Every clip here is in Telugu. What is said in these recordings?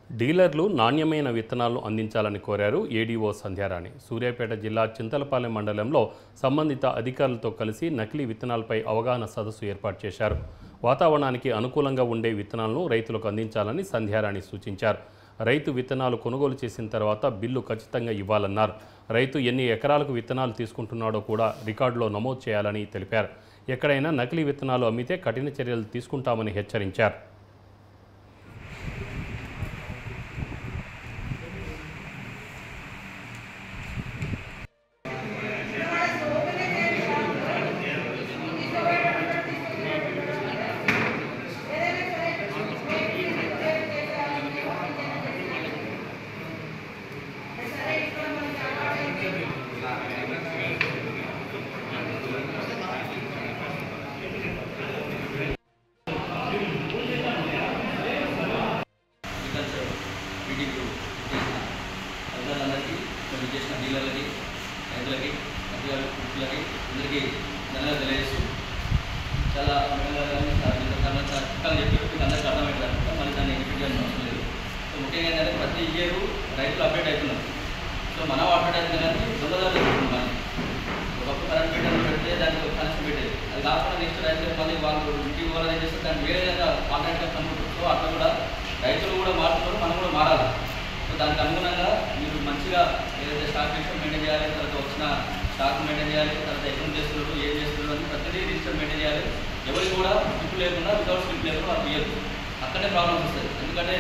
డీలర్లు నాణ్యమైన విత్తనాలను అందించాలని కోరారు ఏడీఓ సంధ్యారాణి. సూర్యాపేట జిల్లా చింతలపాలెం మండలంలో సంబంధిత అధికారులతో కలిసి నకిలీ విత్తనాలపై అవగాహన సదస్సు ఏర్పాటు చేశారు. వాతావరణానికి అనుకూలంగా ఉండే విత్తనాలను రైతులకు అందించాలని సంధ్యారాణి సూచించారు. రైతు విత్తనాలు కొనుగోలు చేసిన తర్వాత బిల్లు ఖచ్చితంగా ఇవ్వాలన్నారు. రైతు ఎన్ని ఎకరాలకు విత్తనాలు తీసుకుంటున్నాడో కూడా రికార్డులో నమోదు చేయాలని తెలిపారు. ఎక్కడైనా నకిలీ విత్తనాలు అమ్మితే కఠిన చర్యలు తీసుకుంటామని హెచ్చరించారు. డీలర్లకి రైతులకి అధికారులకి అందరికీ ధన్యవాదాలు తెలియజేస్తూ చాలా చట్టాలు చెప్పి మీకు అందరికీ అర్థమవుతుంది. మళ్ళీ దాన్ని రిపీట్ చేయాల్సిన అవసరం లేదు. సో ముఖ్యంగా ఏంటంటే ప్రతి ఇయర్ రైతులు అప్డేట్ అవుతున్నారు. సో మనం అప్డేట్ అవుతుంది కానీ దొంగదారులు మనం ఒకప్పుడు కరెంట్ పెట్టాలని పెడితే దానికి కనెక్షన్ పెట్టేది. అది కాకుండా నెక్స్ట్ రైతులకు మళ్ళీ వాళ్ళు ఇంటికి వాళ్ళు ఏం చేస్తారు, దాన్ని వేరే విధంగా కాంట్రాక్ట్గా కనుక్కుంటారు. సో అట్లా కూడా రైతులు కూడా మారుతున్నారు, మనం కూడా మారాలి. సో దానికి అనుగుణంగా మీరు మంచిగా ఏదైతే స్టాక్ రిజిస్టర్ మెయింటైన్ చేయాలి, తర్వాత వచ్చిన స్టాక్ మెయింటైన్ చేయాలి, తర్వాత ఎక్కడ చేస్తున్నారు, ఏం చేస్తున్నారు అని ప్రతిదీ రిజిస్టర్ మెయింటైన్ చేయాలి. ఎవరికి కూడా స్లిప్ లేకుండా వితౌట్ స్లిప్ లేకుండా అది ఇవ్వదు. అక్కడే ప్రాబ్లమ్స్ వస్తుంది. ఎందుకంటే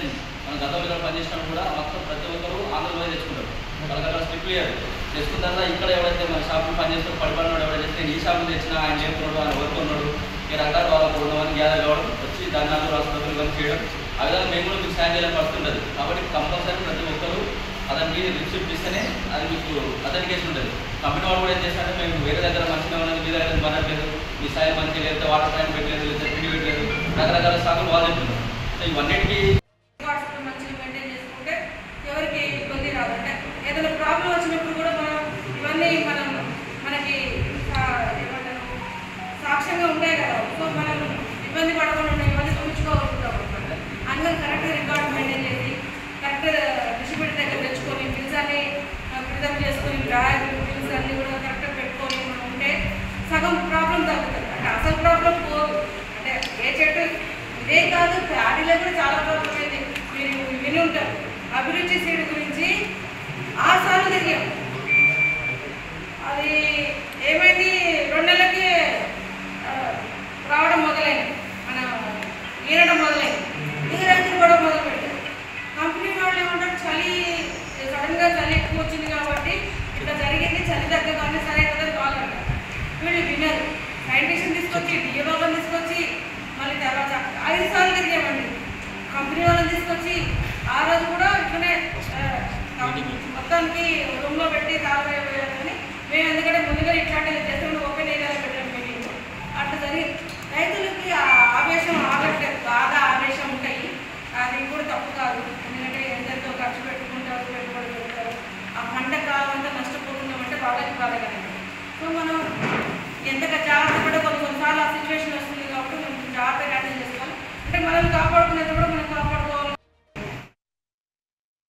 మనం గతంలో పనిచేసినప్పుడు కూడా మొత్తం ప్రతి ఒక్కరు ఆంధ్రలో తెచ్చుకుంటారు. వాళ్ళకి అక్కడ స్లిప్ లేదు. తెచ్చుకున్న తర్వాత ఇక్కడ ఎవరైతే మన షాపులు పనిచేస్తారో పడిపడినాడు ఎవరైతే చేస్తే ఈ షాపులు తెచ్చినా ఆయన లేకున్నాడు, ఆయన వర్కున్నాడు, ఈ రకాలు వాళ్ళకు ఉన్నవన్నీ గ్యాదర్ కావడం, వచ్చి ధర్నాలు రాష్ట్రాలు ఇవన్నీ చేయడం, ఆ విధంగా మేము కూడా మీకు సాయం చేయాలని పడుతుంటుంది. కాబట్టి కంపల్సరీ ప్రతి ఒక్కరు అతని మీద రిసిప్ట్ ఇస్తేనే అది మీకు అథెంటికేషన్ ఉంటుంది. కంపెనీ వాళ్ళు కూడా ఏం చేస్తారంటే మేము వేరే దగ్గర మంచిగా ఉన్నది, మీ దగ్గర పనట్లేదు, మీ స్థాయి మంచిగా లేకపోతే వాటర్ ట్యాంక్ పెట్టలేదు, లేదా పిండి పెట్టలేదు, రకరకాల స్టాకులు వాళ్ళు చెప్తున్నారు. సో ఇవన్నిటికీ మంచిగా మెయింటైన్ చేసుకుంటే ఎవరికి ఇబ్బంది రాదు. అంటే ఏదైనా ప్రాబ్లం వచ్చినప్పుడు కూడా మనం ఇవన్నీ మనకి ఏమంటారు సాక్ష్యంగా ఉంటాయి కదా. సో మనం ఇబ్బంది పడకుండా ఇవన్నీ చూపించుకోగలుగుతాం అనమాట. అందుకని కరెక్ట్గా రికార్డు మెయింటైన్ చేసి కరెక్ట్ డిస్ట్రిబ్యూటర్ దగ్గర తెచ్చుకొని బిల్స్ అన్ని ప్రిజర్వ్ చేసుకొని బ్యాగ్ బిల్స్ అన్నీ కూడా కరెక్ట్గా పెట్టుకొని మనం ఉంటే సగం ప్రాబ్లం తగ్గుతుంది. అంటే అసలు ప్రాబ్లం పోదు. అంటే ఏ చెట్టు ఇదే కాదు, ప్యాడీలో కూడా చాలా ప్రాబ్లం అయింది. మీరు విని ఉంటారు. అభిరుచి సీడ్ గురించి 6 సార్లు తిరిగాం. అది ఏమైంది, 2 నెలలకి రావడం మొదలైంది, మన ఈనడం మొదలైంది. ఈ రైతులు కూడా మొదలుపెట్టారు. కంపెనీ వాళ్ళు ఏమంటారు, చలి సడన్గా చలి ఎక్కువ వచ్చింది కాబట్టి ఇట్లా జరిగింది, చలి తగ్గగానే సరే కదా వాళ్ళు అంటారు. వీళ్ళు వినరు. సైంటిస్ట్ని తీసుకొచ్చి డిఏఓలను తీసుకొచ్చి మళ్ళీ తర్వాత 5 సార్లు తిరిగామండి. కంపెనీ వాళ్ళని తీసుకొచ్చి ఆ రోజు కూడా ఇట్లనే మొత్తానికి రూమ్లో పెట్టి తాళవేయాలని మేము, ఎందుకంటే ముందుగా ఇట్లాంటివి చేస్తే ఓపెన్ ఏరియాలో పెట్టాము మీటింగ్. అట్లా జరిగి రైతులకి ఆ ఆవేశం ఆగట్లేదు, బాగా ఆవేశం ఉంటాయి. అది కూడా తప్పు కాదు. ఎందుకంటే ఎంతెంతో ఖర్చు పెట్టుకుంటారు, పెట్టుబడి పెడతారు. ఆ పంట కాలం అంతా నష్టపోతున్నామంటే వాళ్ళకి బాధగానే. సో మనం ఎంతగా జాగ్రత్త పడే కొన్నిసార్లు ఆ సిచ్యువేషన్ వస్తుంది కాబట్టి మనం జాగ్రత్తగా హ్యాండిల్ చేసుకోవాలి. అంటే మనల్ని కాపాడుకునేది కూడా మనం కాపాడుకోవాలి.